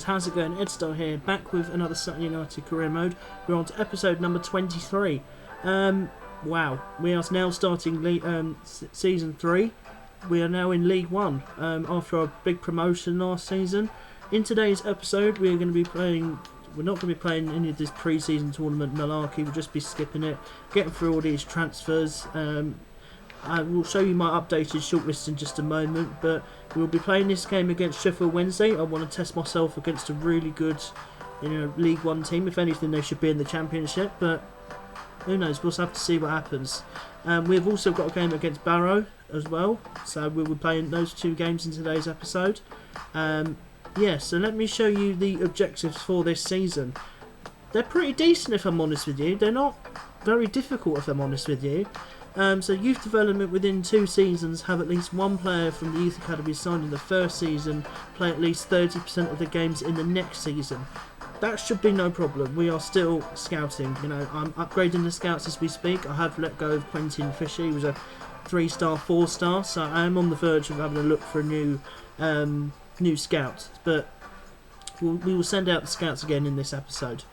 how's it going? Edstar here, back with another Sutton United Career Mode. We're on to episode number 23. Wow, we are now starting Season 3. We are now in League 1 after our big promotion last season. In today's episode, we're not going to be playing any of this pre-season tournament malarkey. We'll just be skipping it, getting through all these transfers. I will show you my updated shortlist in just a moment, but we'll be playing this game against Sheffield Wednesday. I want to test myself against a really good, League 1 team. If anything, they should be in the Championship, but who knows? We'll have to see what happens. We've also got a game against Barrow as well, so we'll be playing those two games in today's episode. So let me show you the objectives for this season. They're pretty decent, if I'm honest with you. They're not very difficult, if I'm honest with you. So youth development within 2 seasons, have at least one player from the youth academy signed in the first season, play at least 30% of the games in the next season. That should be no problem. We are still scouting. I'm upgrading the scouts as we speak. I have let go of Quentin Fisher. He was a 3-star, 4-star, so I am on the verge of having a look for a new scout. But we will send out the scouts again in this episode.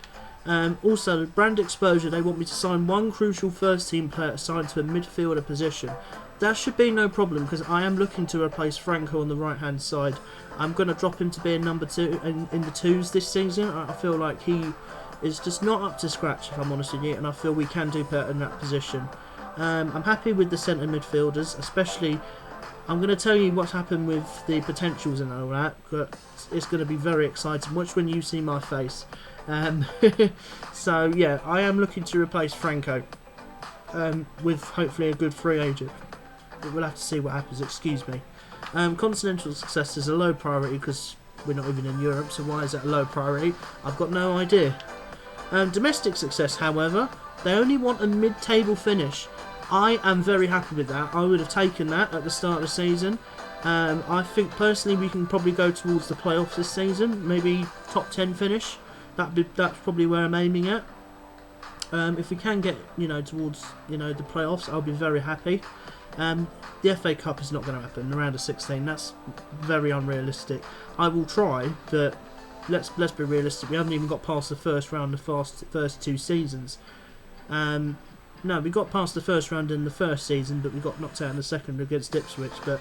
Also, brand exposure, they want me to sign one crucial first team player assigned to a midfielder position. That should be no problem because I am looking to replace Franco on the right hand side. I'm going to drop him to be a number 2 in the 2s this season. I feel like he is just not up to scratch, if I'm honest with you, and I feel we can do better in that position. I'm happy with the centre midfielders, especially. I'm going to tell you what's happened with the potentials and all that, but it's going to be very exciting. Watch when you see my face. So yeah, I am looking to replace Franco with hopefully a good free agent. But we'll have to see what happens. Excuse me. Continental success is a low priority because we're not even in Europe. So why is that a low priority? I've got no idea. Domestic success, however, they only want a mid-table finish. I am very happy with that. I would have taken that at the start of the season. I think personally we can probably go towards the playoffs this season. Maybe top 10 finish. That's probably where I'm aiming at. If we can get towards the playoffs, I'll be very happy. The FA Cup is not going to happen. The round of 16, that's very unrealistic. I will try, but let's be realistic. We haven't even got past the first round of the first 2 seasons. No, we got past the first round in the first season, but we got knocked out in the second against Ipswich. But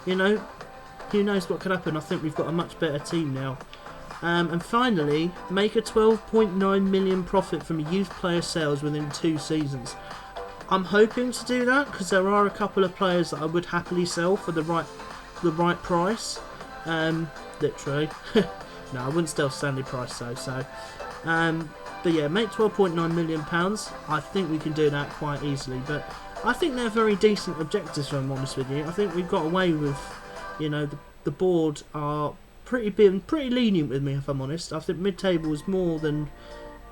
who knows what could happen? I think we've got a much better team now. And finally, make a 12.9 million profit from youth player sales within 2 seasons. I'm hoping to do that because there are a couple of players that I would happily sell for the right price. Literally, no, I wouldn't sell Stanley Price though. So, but yeah, make £12.9 million. I think we can do that quite easily. But I think they're very decent objectives, if I'm honest with you. I think we've got away with, the board are being pretty lenient with me, if I'm honest. I think mid-table is more than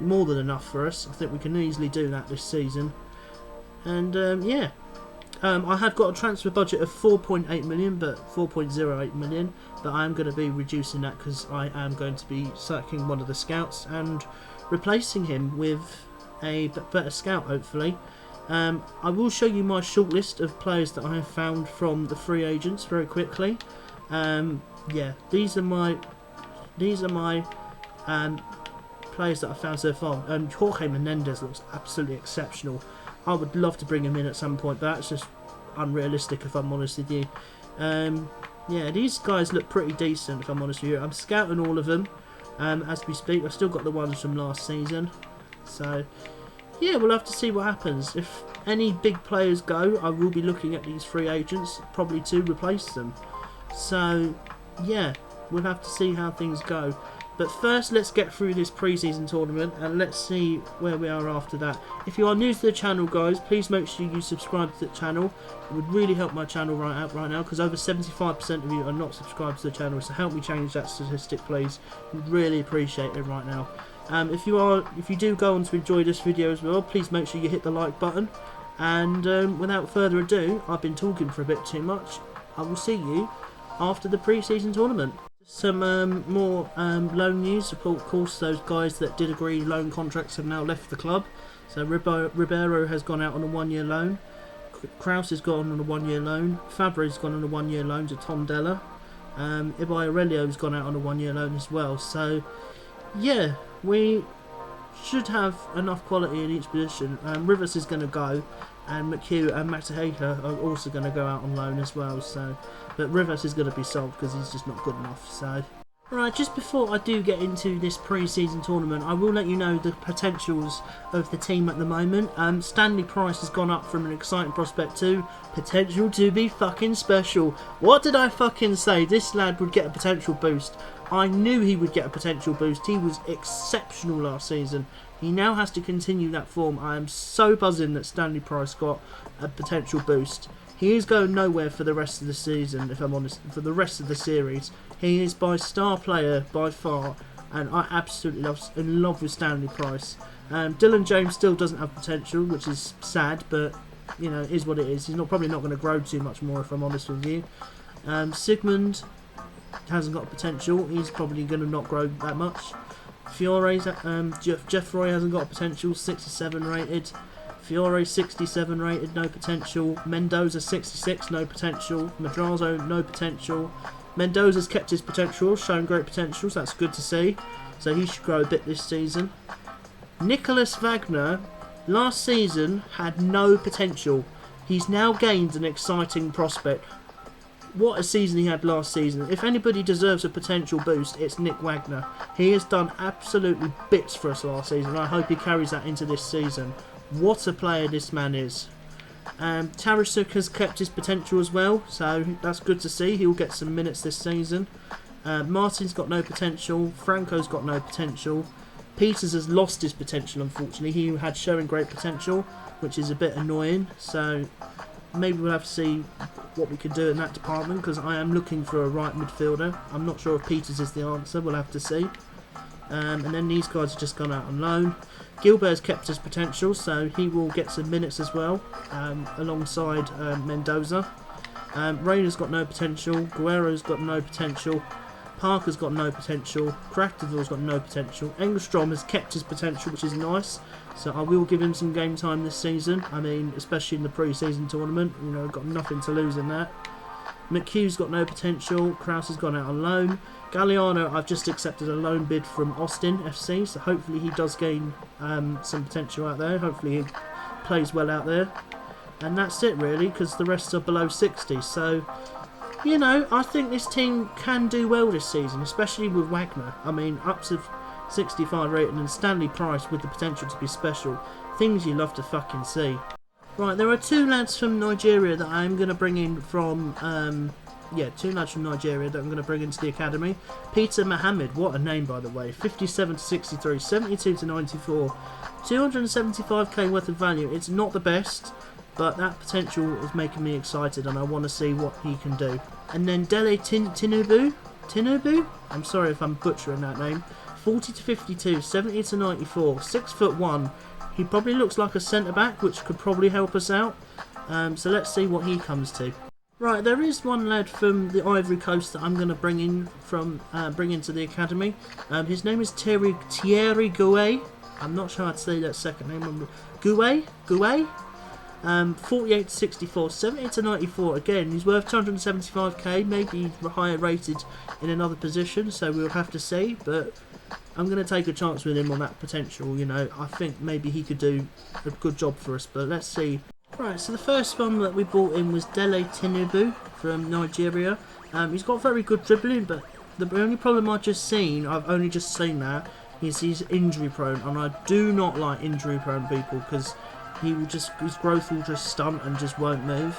enough for us. I think we can easily do that this season. And I have got a transfer budget of 4.8 million, but 4.08 million. But I am going to be reducing that because I am going to be sacking one of the scouts and replacing him with a better scout, hopefully. I will show you my shortlist of players that I have found from the free agents very quickly. These are my players that I found so far. Jorge Menendez looks absolutely exceptional. I would love to bring him in at some point, but that's just unrealistic, if I'm honest with you. These guys look pretty decent, if I'm honest with you. I'm scouting all of them as we speak. I've still got the ones from last season. So, yeah, we'll have to see what happens. If any big players go, I will be looking at these free agents, probably to replace them. So, yeah, we'll have to see how things go. But first, let's get through this pre-season tournament and let's see where we are after that. If you are new to the channel, guys, please make sure you subscribe to the channel. It would really help my channel right now because over 75% of you are not subscribed to the channel. So help me change that statistic, please. We'd really appreciate it right now. If you do go on to enjoy this video as well, please make sure you hit the like button. And without further ado, I've been talking for a bit too much. I will see you after the pre-season tournament. Some more loan news. Of course, those guys that did agree loan contracts have now left the club. So Guerrero has gone out on a 1-year loan. Kraus has gone on a 1-year loan. Fabre's gone on a 1-year loan to Tom Della. Ibai Aurelio's gone out on a 1-year loan as well. So, yeah, we should have enough quality in each position. Rivers is going to go, and McHugh and Mataheka are also going to go out on loan as well. So, but Rivers is going to be sold because he's just not good enough. So, right, just before I do get into this pre-season tournament, I will let you know the potentials of the team at the moment. Stanley Price has gone up from an exciting prospect to potential to be fucking special. What did I fucking say? This lad would get a potential boost. I knew he would get a potential boost. He was exceptional last season. He now has to continue that form. I am so buzzing that Stanley Price got a potential boost. He is going nowhere for the rest of the season, if I'm honest, for the rest of the series. He is by star player by far, and I absolutely in love with Stanley Price. Dylan James still doesn't have potential, which is sad, but you know, it is what it is. He's probably not going to grow too much more, if I'm honest with you. Sigmund hasn't got potential. He's probably going to not grow that much. Fiore's Jeffroy hasn't got potential, 67 rated. Fiore 67 rated, no potential. Mendoza 66, no potential. Madrazo, no potential. Mendoza's kept his potential, shown great potential, so that's good to see. So he should grow a bit this season. Nicholas Wagner, last season, had no potential. He's now gained an exciting prospect. What a season he had last season. If anybody deserves a potential boost, it's Nick Wagner. He has done absolutely bits for us last season. I hope he carries that into this season. What a player this man is. Tarasuk has kept his potential as well, so that's good to see. He'll get some minutes this season. Martin's got no potential. Franco's got no potential. Peters has lost his potential, unfortunately. He had showing great potential, which is a bit annoying. So maybe we'll have to see what we can do in that department, because I am looking for a right midfielder. I'm not sure if Peters is the answer. We'll have to see. And then these guys have just gone out on loan. Gilbert's kept his potential, so he will get some minutes as well, alongside Mendoza. Rayner's got no potential. Guerrero's got no potential. Parker's got no potential. Crafterville's got no potential. Engstrom has kept his potential, which is nice. So I will give him some game time this season. I mean, especially in the pre-season tournament. You know, got nothing to lose in that. McHugh's got no potential. Krause has gone out on loan. Galliano, I've just accepted a loan bid from Austin FC, so hopefully he does gain some potential out there. Hopefully he plays well out there. And that's it really, because the rest are below 60. So, you know, I think this team can do well this season, especially with Wagner. I mean, up to 65 rating, and Stanley Price with the potential to be special. Things you love to fucking see. Right, there are two lads from Nigeria that I'm going to bring in from... two lads from Nigeria that I'm going to bring into the academy. Peter Mohammed, what a name by the way. 57 to 63, 72 to 94. 275k worth of value. It's not the best, but that potential is making me excited and I want to see what he can do. And then Dele Tinubu? I'm sorry if I'm butchering that name. 40 to 52, 70 to 94, 6'1". He probably looks like a centre-back, which could probably help us out. So let's see what he comes to. Right, there is one lad from the Ivory Coast that I'm going to bring into the academy. His name is Thierry Gouet. I'm not sure how to say that second name. Gouet? 48 to 64, 70 to 94. Again, he's worth 275k, maybe higher rated in another position, so we'll have to see. But I'm going to take a chance with him on that potential. You know, I think maybe he could do a good job for us, but let's see. Right, so the first one that we brought in was Dele Tinubu from Nigeria. He's got very good dribbling, but the only problem I've only just seen that, is he's injury prone, and I do not like injury prone people because his growth will just stunt and just won't move.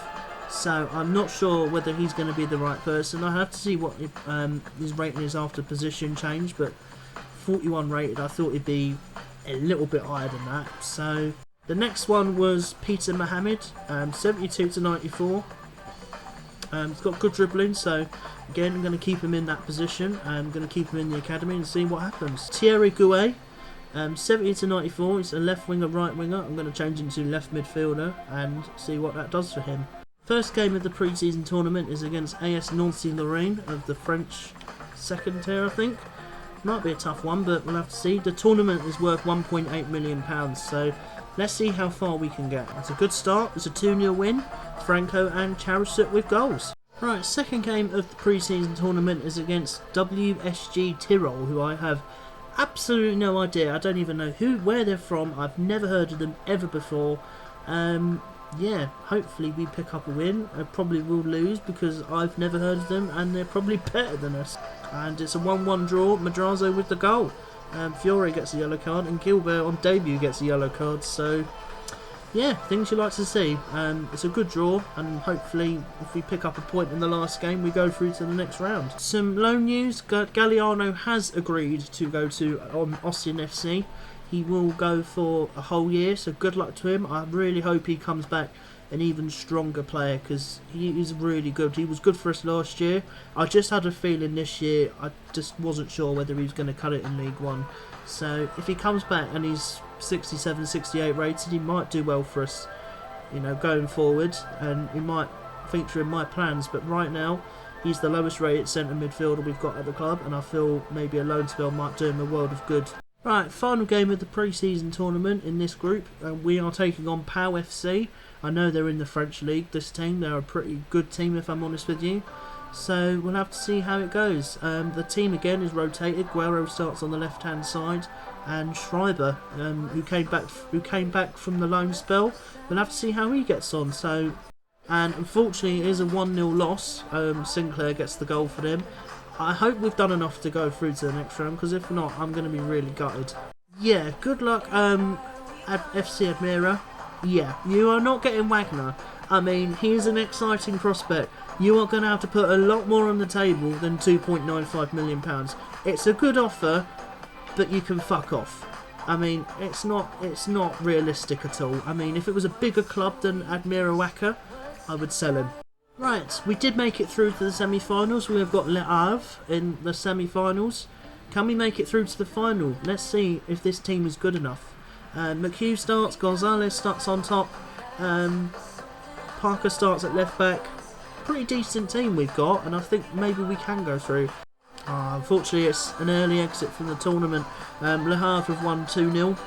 So I'm not sure whether he's going to be the right person. I have to see what his rating is after position change, but 41 rated, I thought he'd be a little bit higher than that. So the next one was Peter Mohammed, 72 to 94. He's got good dribbling, so again I'm going to keep him in that position. I'm going to keep him in the academy and see what happens. Thierry Gouet, 70 to 94. He's a left winger, right winger. I'm going to change him to left midfielder and see what that does for him. First game of the pre-season tournament is against AS Nancy-Lorraine of the French second tier, I think. Might be a tough one, but we'll have to see. The tournament is worth £1.8 million, so let's see how far we can get. It's a good start. It's a 2-0 win. Franco and Charasut with goals. Right, second game of the pre-season tournament is against WSG Tirol, who I have absolutely no idea. I don't even know where they're from. I've never heard of them ever before. Yeah, hopefully we pick up a win. I probably will lose because I've never heard of them and they're probably better than us. And it's a 1-1 draw. Madrazo with the goal. Fiore gets a yellow card and Gilbert on debut gets a yellow card. So yeah, things you like to see. It's a good draw, and hopefully if we pick up a point in the last game we go through to the next round. Some loan news. Galliano has agreed to go to Austin FC. He will go for a whole year, so good luck to him. I really hope he comes back an even stronger player because he is really good. He was good for us last year. I just had a feeling this year I just wasn't sure whether he was going to cut it in League One. So if he comes back and he's 67, 68 rated, he might do well for us, going forward, and he might feature in my plans. But right now, he's the lowest rated centre midfielder we've got at the club, and I feel maybe a loan spell might do him a world of good. Right, final game of the pre-season tournament in this group. We are taking on Pau FC. I know they're in the French league, this team. They're a pretty good team, if I'm honest with you. So we'll have to see how it goes. The team again is rotated. Guerrero starts on the left-hand side, and Schreiber, who came back from the loan spell, we'll have to see how he gets on. So, and unfortunately, it is a 1-0 loss. Sinclair gets the goal for them. I hope we've done enough to go through to the next round, because if not, I'm going to be really gutted. Yeah, good luck at FC Admira. Yeah, you are not getting Wagner. I mean, he is an exciting prospect. You are going to have to put a lot more on the table than £2.95 million. It's a good offer, but you can fuck off. I mean, it's not realistic at all. I mean, if it was a bigger club than Admira Wacker, I would sell him. Right, we did make it through to the semi-finals. We have got Le Havre in the semi-finals. Can we make it through to the final? Let's see if this team is good enough. McHugh starts, Gonzalez starts on top, Parker starts at left back. Pretty decent team we've got, and I think maybe we can go through. Unfortunately, it's an early exit from the tournament. Le Havre have won 2-0.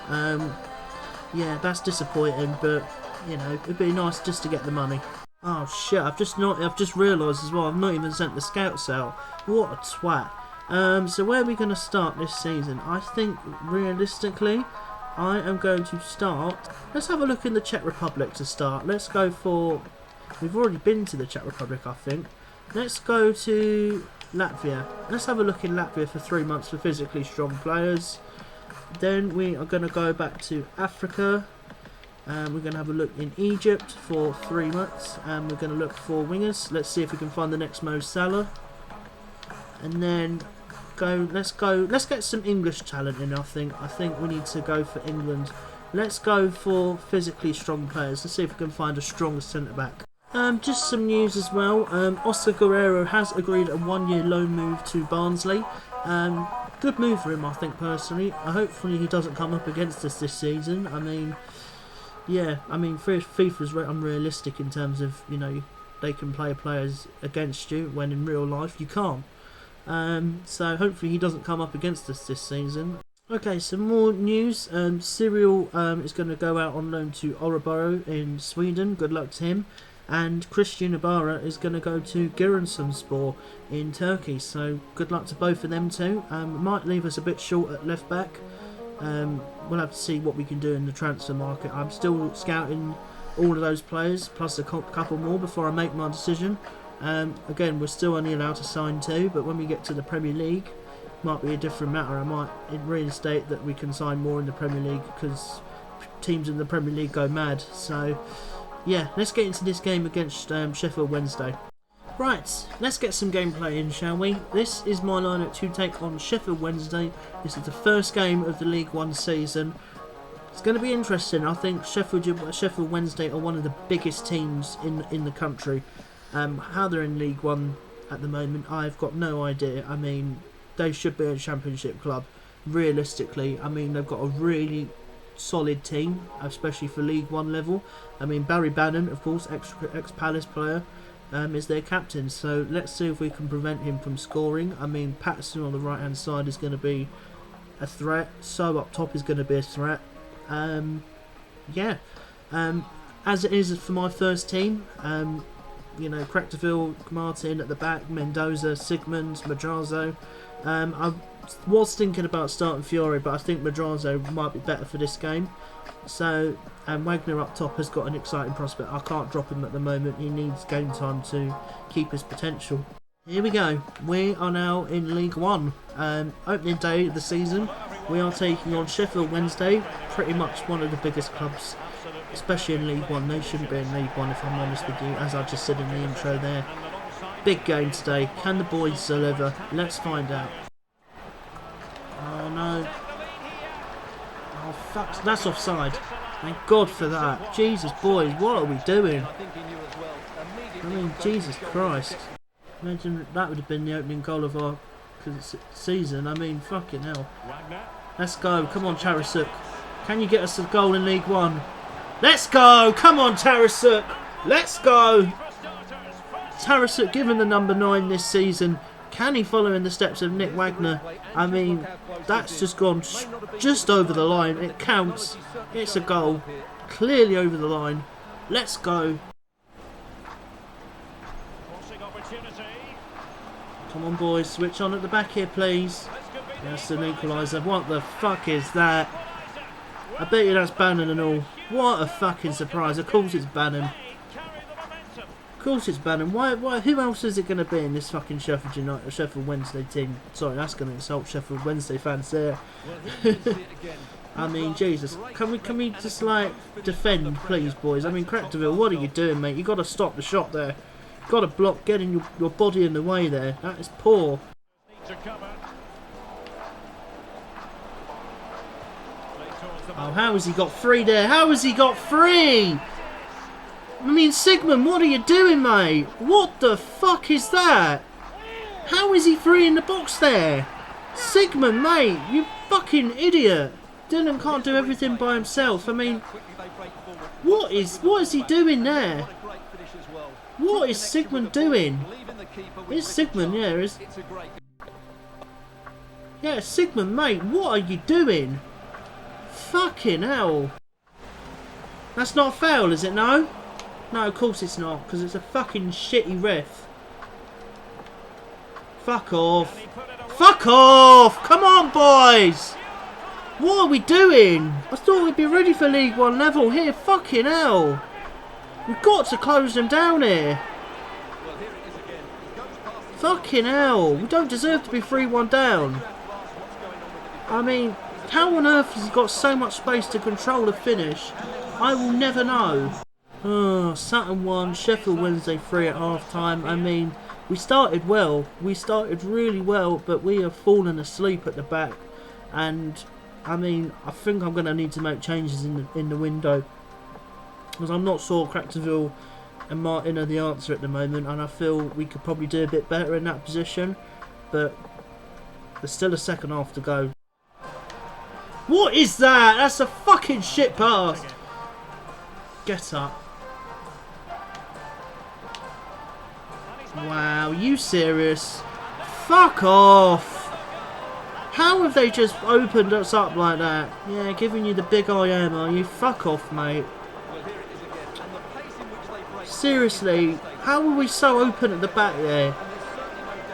Yeah, that's disappointing, but it'd be nice just to get the money. Oh shit! I've just realised as well. I've not even sent the scouts out. What a twat. So where are we going to start this season? I think realistically, I am going to start. Let's have a look in the Czech Republic to start. Let's go for. We've already been to the Czech Republic, I think. Let's go to Latvia. Let's have a look in Latvia for 3 months for physically strong players. Then we are going to go back to Africa. We're going to have a look in Egypt for 3 months, and we're going to look for wingers. Let's see if we can find the next Mo Salah, and then let's get some English talent in. I think we need to go for England. Let's go for physically strong players. Let's see if we can find a strong centre back. Just some news as well. Oscar Guerrero has agreed a 1-year loan move to Barnsley. Good move for him, I think, personally. Hopefully he doesn't come up against us this season. I mean, yeah, FIFA's unrealistic in terms of, they can play players against you when in real life you can't. So hopefully he doesn't come up against us this season. Okay, some more news. Cyril is going to go out on loan to Orebro in Sweden. Good luck to him. And Christian Ibarra is going to go to Giresunspor in Turkey. So good luck to both of them too. Might leave us a bit short at left back. We'll have to see what we can do in the transfer market. I'm still scouting all of those players, plus a couple more before I make my decision. Again, we're still only allowed to sign 2, but when we get to the Premier League, it might be a different matter. I might reinstate that we can sign more in the Premier League because teams in the Premier League go mad. So, yeah, let's get into this game against Sheffield Wednesday. Right, let's get some gameplay in, shall we? This is my lineup to take on Sheffield Wednesday. This is the first game of the League One season. It's going to be interesting. I think Sheffield Wednesday are one of the biggest teams in the country. How they're in League One at the moment, I've got no idea. I mean, they should be a Championship club. Realistically, I mean, they've got a really solid team, especially for League One level. I mean, Barry Bannon, of course, ex-Palace player, is their captain. So let's see if we can prevent him from scoring. I mean, Patterson on the right-hand side is going to be a threat. So up top is going to be a threat. Yeah. As it is for my first team, you know, Crecteville, Martin at the back, Mendoza, Sigmund, Madrazo. I was thinking about starting Fiore, but I think Madrazo might be better for this game. So, Wagner up top has got an exciting prospect. I can't drop him at the moment. He needs game time to keep his potential. Here we go. We are now in League One. Opening day of the season. We are taking on Sheffield Wednesday. Pretty much one of the biggest clubs, especially in League One. They shouldn't be in League One if I'm honest with you, as I just said in the intro there. Big game today. Can the boys deliver? Let's find out. Oh no. Oh fuck, that's offside. Thank God for that. Jesus boys, what are we doing? I mean, Jesus Christ. Imagine that would have been the opening goal of our season. I mean, fucking hell. Let's go. Come on, Tarasuk. Can you get us a goal in League One? Let's go. Come on, Tarasuk. Let's go. Tarasuk given the number 9 this season. Can he follow in the steps of Nick Wagner? I mean, that's just gone just over the line. It counts. It's a goal. Clearly over the line. Let's go. Come on, boys. Switch on at the back here, please. That's an equaliser. What the fuck is that? I bet you that's Bannon and all. What a fucking surprise. Of course it's Bannon. Of course it's Bannon. Why? Who else is it going to be in this fucking Sheffield Wednesday team? Sorry, that's going to insult Sheffield Wednesday fans there. I mean, Jesus. Can we just, like, defend, please, boys? I mean, Crecteville, what are you doing, mate? You've got to stop the shot there. You've got to block getting your body in the way there. That is poor. Oh, how has he got 3 there? How has he got 3? I mean, Sigmund, what are you doing, mate? What the fuck is that? How is he 3 in the box there? Sigmund, mate, you fucking idiot. Dylan can't do everything by himself. I mean, what is he doing there? What is Sigmund doing? It's Sigmund, yeah. Yeah, Sigmund, mate, what are you doing? Fucking hell. That's not a foul, is it? No? No, of course it's not, because it's a fucking shitty ref. Fuck off. Fuck off! Come on, boys! What are we doing? I thought we'd be ready for League One level here. Fucking hell. We've got to close them down here. Fucking hell. We don't deserve to be 3-1 down. I mean, how on earth has he got so much space to control the finish? I will never know. Oh, Sutton 1, Sheffield Wednesday 3 at half time. I mean, we started well. We started really well, but we have fallen asleep at the back. And, I mean, I think I'm going to need to make changes in the window. Because I'm not sure Crecteville and Martin are the answer at the moment. And I feel we could probably do a bit better in that position. But there's still a second half to go. What is that? That's a fucking shit pass. Get up. Wow, you serious? Fuck off. How have they just opened us up like that? Yeah, giving you the big I am, are you? Fuck off, mate. Seriously, how were we so open at the back there?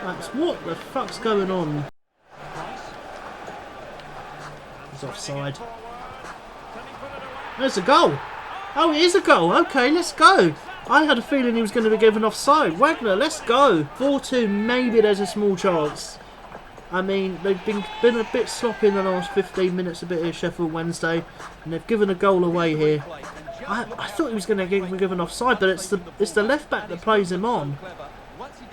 That's what the fuck's going on? He's offside. There's a goal. Oh, it is a goal. Okay, let's go. I had a feeling he was going to be given offside. Wagner, let's go. 4-2, maybe there's a small chance. I mean, they've been a bit sloppy in the last 15 minutes, a bit here, Sheffield Wednesday, and they've given a goal away here. I thought he was going to get given offside, but it's the left back that plays him on.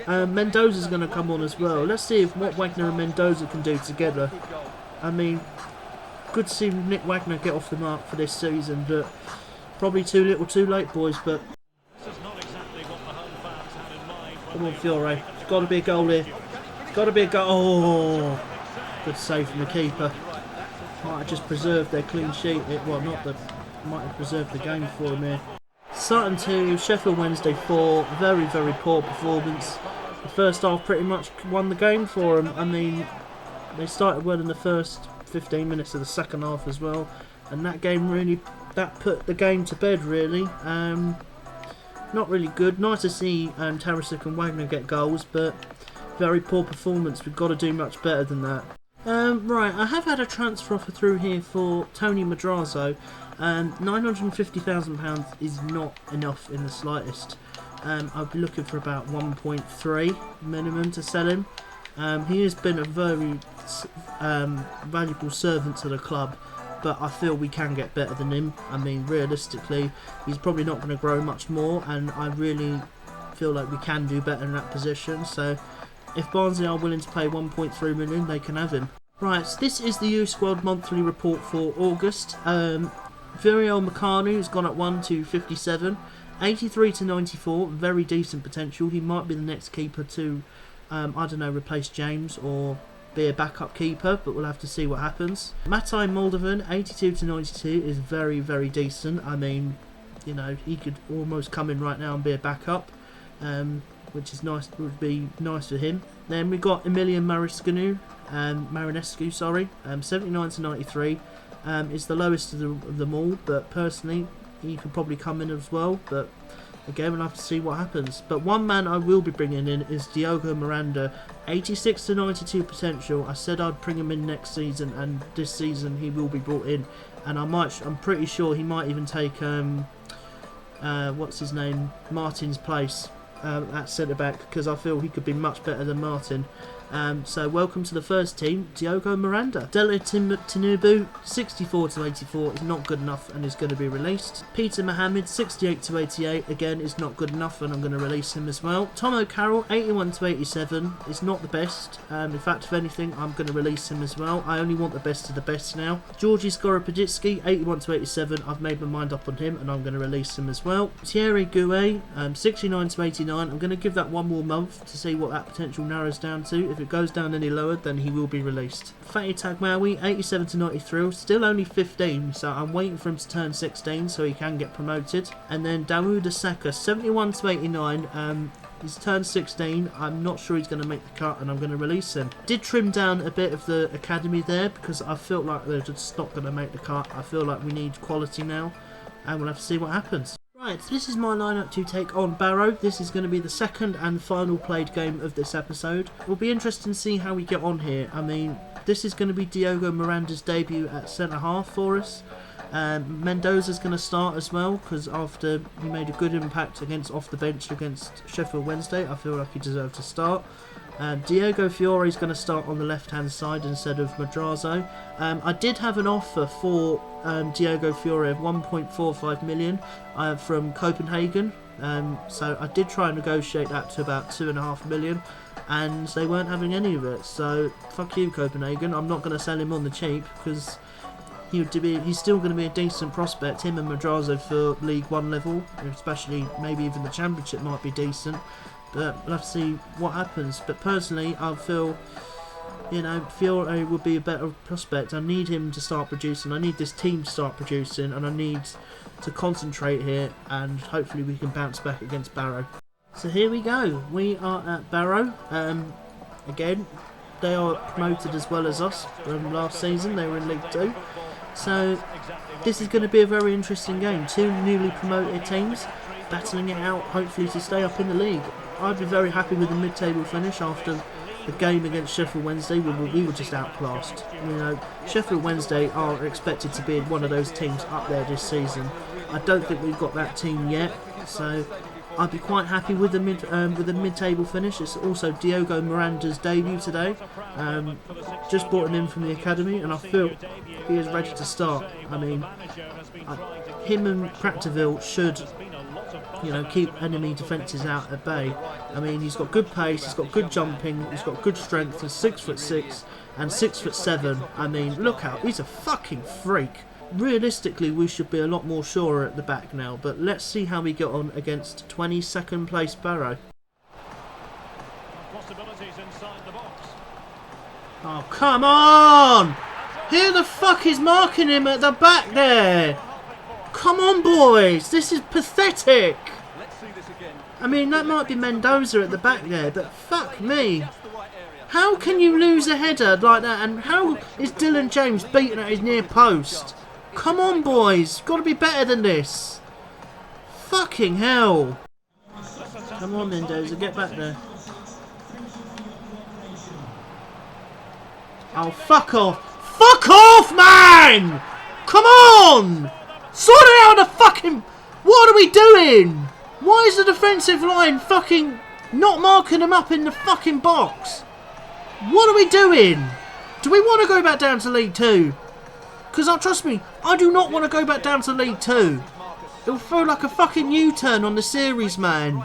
Mendoza's going to come on as well. Let's see what Wagner and Mendoza can do together. I mean, good to see Nick Wagner get off the mark for this season, but probably too little too late, boys. But come on, Fiore. There's got to be a goal here. Got to be a goal. Oh, good save from the keeper. Might have just preserved their clean sheet. Well, not the. Might have preserved the game for them here. Sutton 2, Sheffield Wednesday 4. Very, very poor performance. The first half pretty much won the game for them. I mean, they started well in the first 15 minutes of the second half as well, and that game really put the game to bed really. not really good. Nice to see Tarasic and Wagner get goals, but very poor performance. We've got to do much better than that. Right, I have had a transfer offer through here for Tony Madrazo. £950,000 is not enough in the slightest. I'd be looking for about 1.3 minimum to sell him. He has been a very valuable servant to the club, but I feel we can get better than him. I mean, realistically, he's probably not going to grow much more, and I really feel like we can do better in that position. So if Barnsley are willing to pay 1.3 million, they can have him. Right, so this is the U Squad monthly report for August. Viriel Makanu has gone at 1 to 57, 83 to 94, very decent potential. He might be the next keeper to, I don't know, replace James or be a backup keeper, but we'll have to see what happens. Matai Moldovan, 82 to 92, is very, very decent. I mean, you know, he could almost come in right now and be a backup, which is nice. Would be nice for him. Then we got Emilian Marinescu, 79 to 93. Is the lowest of them all, but personally, he could probably come in as well. But again, we'll have to see what happens. But one man I will be bringing in is Diogo Miranda, 86 to 92 potential. I said I'd bring him in next season, and this season he will be brought in. And I'm pretty sure he might even take what's his name, Martin's place at centre back, because I feel he could be much better than Martin. So welcome to the first team, Diogo Miranda. Dele Tinubu, 64 to 84, is not good enough and is going to be released. Peter Mohammed, 68 to 88, again is not good enough and I'm going to release him as well. Tom O'Carroll, 81 to 87, is not the best. In fact, if anything, I'm going to release him as well. I only want the best of the best now. Georgi Skoropadzicki, 81 to 87, I've made my mind up on him and I'm going to release him as well. Thierry Gouet, 69 to 89, I'm going to give that one more month to see what that potential narrows down to. If it goes down any lower, then he will be released. Fatih Tagmawi, 87 to 93, still only 15, so I'm waiting for him to turn 16 so he can get promoted. And then Dawood Asaka, 71 to 89, he's turned 16, I'm not sure he's going to make the cut and I'm going to release him. Did trim down a bit of the academy there because I felt like they're just not going to make the cut. I feel like we need quality now and we'll have to see what happens. Right, so this is my lineup to take on Barrow. This is going to be the second and final played game of this episode. It will be interesting to see how we get on here. I mean, this is going to be Diogo Miranda's debut at centre half for us. Mendoza's going to start as well because after he made a good impact off the bench against Sheffield Wednesday, I feel like he deserved to start. Diego Fiore is going to start on the left hand side instead of Madrazo. I did have an offer for Diego Fiore of 1.45 million from Copenhagen, so I did try and negotiate that to about 2.5 million and they weren't having any of it, so fuck you Copenhagen. I'm not going to sell him on the cheap because he's still going to be a decent prospect, him and Madrazo for League 1 level, especially maybe even the Championship might be decent. But we'll have to see what happens. But personally, I feel, you know, Fiore would be a better prospect. I need him to start producing. I need this team to start producing. And I need to concentrate here. And hopefully we can bounce back against Barrow. So here we go. We are at Barrow. Again, they are promoted as well as us from last season. They were in League 2. So this is going to be a very interesting game. Two newly promoted teams battling it out, hopefully to stay up in the league. I'd be very happy with the mid-table finish after the game against Sheffield Wednesday. We were just outclassed. You know, Sheffield Wednesday are expected to be one of those teams up there this season. I don't think we've got that team yet, so I'd be quite happy with the mid-table finish. It's also Diogo Miranda's debut today. Just brought him in from the academy, and I feel he is ready to start. I mean, him and Practiville should, you know, keep enemy defences out at bay. I mean, he's got good pace, he's got good jumping, he's got good strength. He's 6'6" and 6'7". I mean, look out, he's a fucking freak. Realistically, we should be a lot more surer at the back now, but let's see how we get on against 22nd place Barrow. Oh, come on! Who the fuck is marking him at the back there? Come on, boys, this is pathetic. I mean, that might be Mendoza at the back there, but fuck me. How can you lose a header like that, and how is Dylan James beaten at his near post? Come on, boys, got to be better than this. Fucking hell. Come on, Mendoza, get back there. Oh, fuck off. Fuck off, man! Come on! Sort it out the fucking... What are we doing? Why is the defensive line fucking not marking them up in the fucking box? What are we doing? Do we want to go back down to League 2? Because, trust me, I do not want to go back down to League 2. It'll feel like a fucking U-turn on the series, man.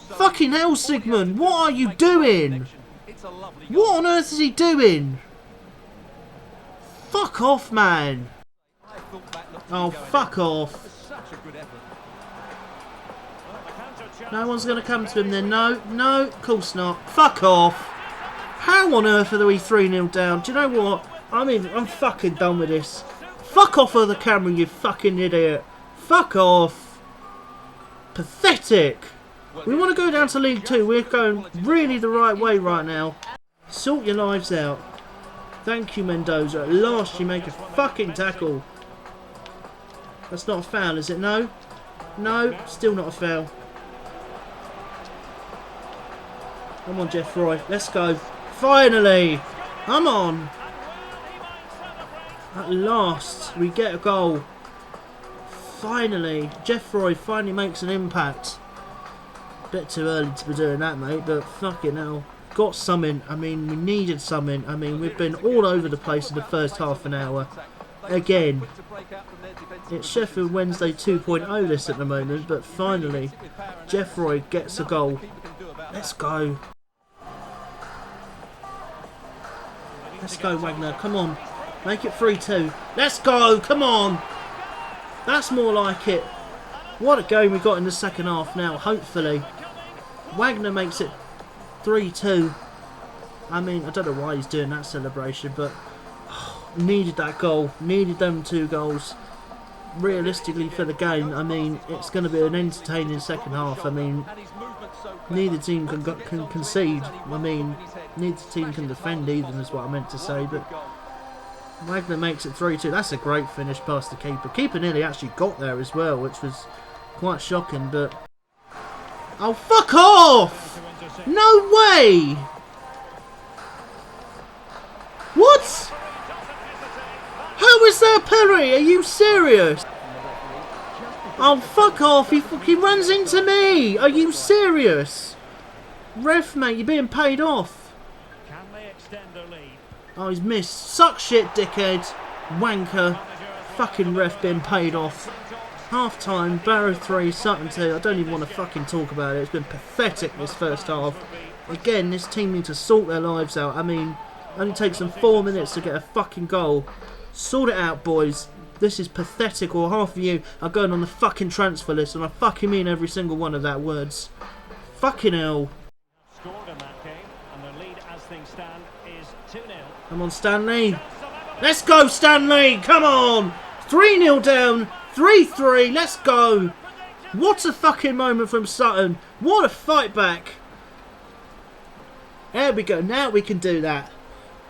Fucking hell, Sigmund, what are you doing? What on earth is he doing? Fuck off, man. Oh, fuck off. No one's going to come to him then. No, of course not. Fuck off. How on earth are we 3-0 down? Do you know what? I'm fucking done with this. Fuck off of the camera, you fucking idiot. Fuck off. Pathetic. We want to go down to League 2. We're going really the right way right now. Sort your lives out. Thank you, Mendoza. At last you make a fucking tackle. That's not a foul, is it? No? No, still not a foul. Come on, Jeff Roy. Let's go. Finally. Come on. At last, we get a goal. Finally. Jeff Roy finally makes an impact. Bit too early to be doing that, mate, but fucking hell. Got something. I mean, we needed something. I mean, we've been all over the place in the first half an hour. Again. It's Sheffield Wednesday 2.0 this at the moment, but finally, Jeff Roy gets a goal. Let's go. Let's go, Wagner. Come on. Make it 3-2. Let's go. Come on. That's more like it. What a game we got in the second half now, hopefully. Wagner makes it 3-2. I mean, I don't know why he's doing that celebration, but needed that goal. Needed them 2 goals. Realistically for the game, I mean, it's going to be an entertaining second half. I mean, neither team can concede. I mean, neither team can defend either, is what I meant to say. But Wagner makes it 3-2. That's a great finish past the keeper. Keeper nearly actually got there as well, which was quite shocking. But oh, fuck off! No way! What? How is there a penalty? Are you serious? Oh, fuck off. He fucking runs into me. Are you serious? Ref, mate, you're being paid off. Oh, he's missed. Suck shit, dickhead. Wanker. Fucking ref being paid off. Half time, Barrow 3, Sutton 2. I don't even want to fucking talk about it. It's been pathetic this first half. Again, this team need to sort their lives out. I mean, it only takes them 4 minutes to get a fucking goal. Sort it out, boys. This is pathetic, or half of you are going on the fucking transfer list, and I fucking mean every single one of that words. Fucking hell. Come on, Stanley. Let's go, Stanley. Come on. 3-0 down. 3-3. Let's go. What a fucking moment from Sutton. What a fight back. There we go. Now we can do that.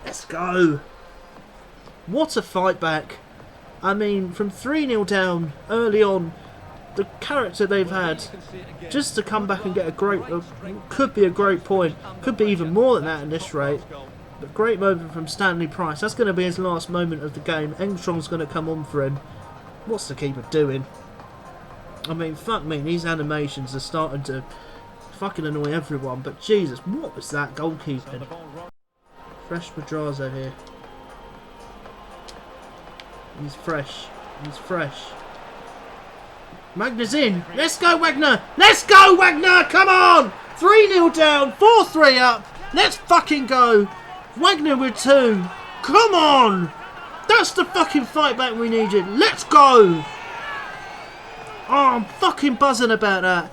Let's go. What a fight back. I mean, from 3-0 down early on, the character they've had, just to come back and get a great, could be a great point, could be even more than that at this rate. But great moment from Stanley Price. That's going to be his last moment of the game. Engstrom's going to come on for him. What's the keeper doing? I mean, fuck me, these animations are starting to fucking annoy everyone. But Jesus, what was that goalkeeping? Fresh Madrazo here. He's fresh. He's fresh. Wagner's in. Let's go, Wagner. Let's go, Wagner. Come on. 3-0 down. 4-3 up. Let's fucking go. Wagner with 2. Come on. That's the fucking fight back we needed. Let's go. Oh, I'm fucking buzzing about that.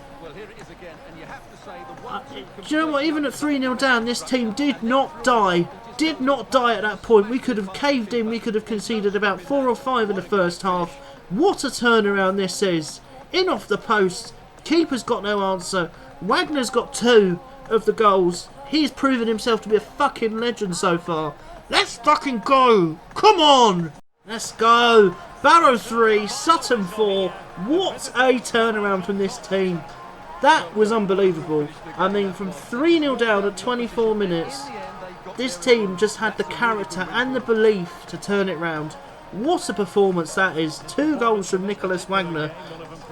Do you know what? Even at 3-0 down, this team did not die. Did not die at that point. We could have caved in. We could have conceded about 4 or 5 in the first half. What a turnaround this is. In off the post. Keeper's got no answer. Wagner's got 2 of the goals. He's proven himself to be a fucking legend so far. Let's fucking go. Come on. Let's go. Barrow 3, Sutton 4. What a turnaround from this team. That was unbelievable. I mean, from 3-0 down at 24 minutes, this team just had the character and the belief to turn it round. What a performance that is. 2 goals from Nicholas Wagner.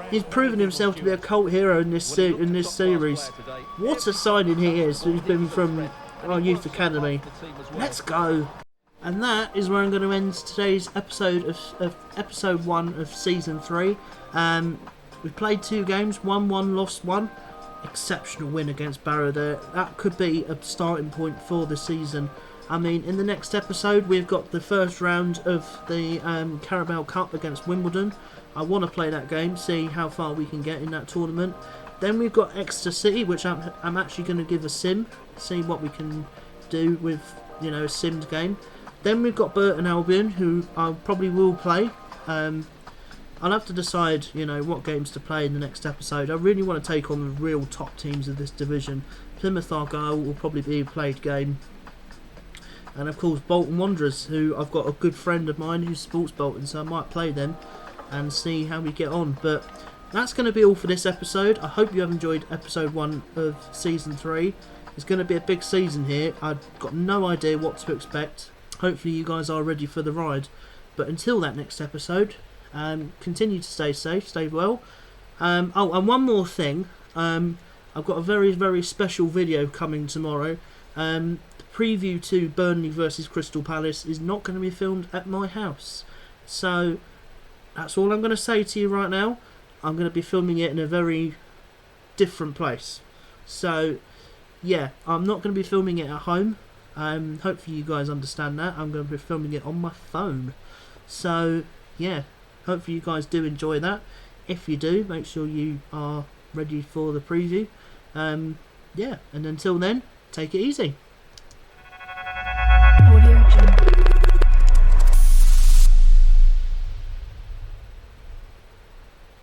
He's proven himself to be a cult hero in this series. What a signing he is. He's been from our youth academy. Let's go. And that is where I'm going to end today's episode of episode 1 of season 3. We played 2 games, won 1, lost 1. Exceptional win against Barrow there. That could be a starting point for the season. I mean, in the next episode, we've got the first round of the Carabao Cup against Wimbledon. I want to play that game, see how far we can get in that tournament. Then we've got Edstar City, which I'm actually going to give a sim, see what we can do with, a simmed game. Then we've got Burton Albion, who I probably will play. I'll have to decide, what games to play in the next episode. I really want to take on the real top teams of this division. Plymouth Argyle will probably be a played game. And of course Bolton Wanderers, who I've got a good friend of mine who supports Bolton, so I might play them and see how we get on. But that's going to be all for this episode. I hope you have enjoyed episode 1 of season 3. It's going to be a big season here. I've got no idea what to expect. Hopefully you guys are ready for the ride. But until that next episode, continue to stay safe, stay well. And one more thing. I've got a very, very special video coming tomorrow. The preview to Burnley versus Crystal Palace is not going to be filmed at my house. So that's all I'm going to say to you right now. I'm going to be filming it in a very different place. So yeah, I'm not going to be filming it at home. Hopefully you guys understand that. I'm going to be filming it on my phone. So yeah, hopefully you guys do enjoy that. If you do, make sure you are ready for the preview. Yeah, and until then, take it easy.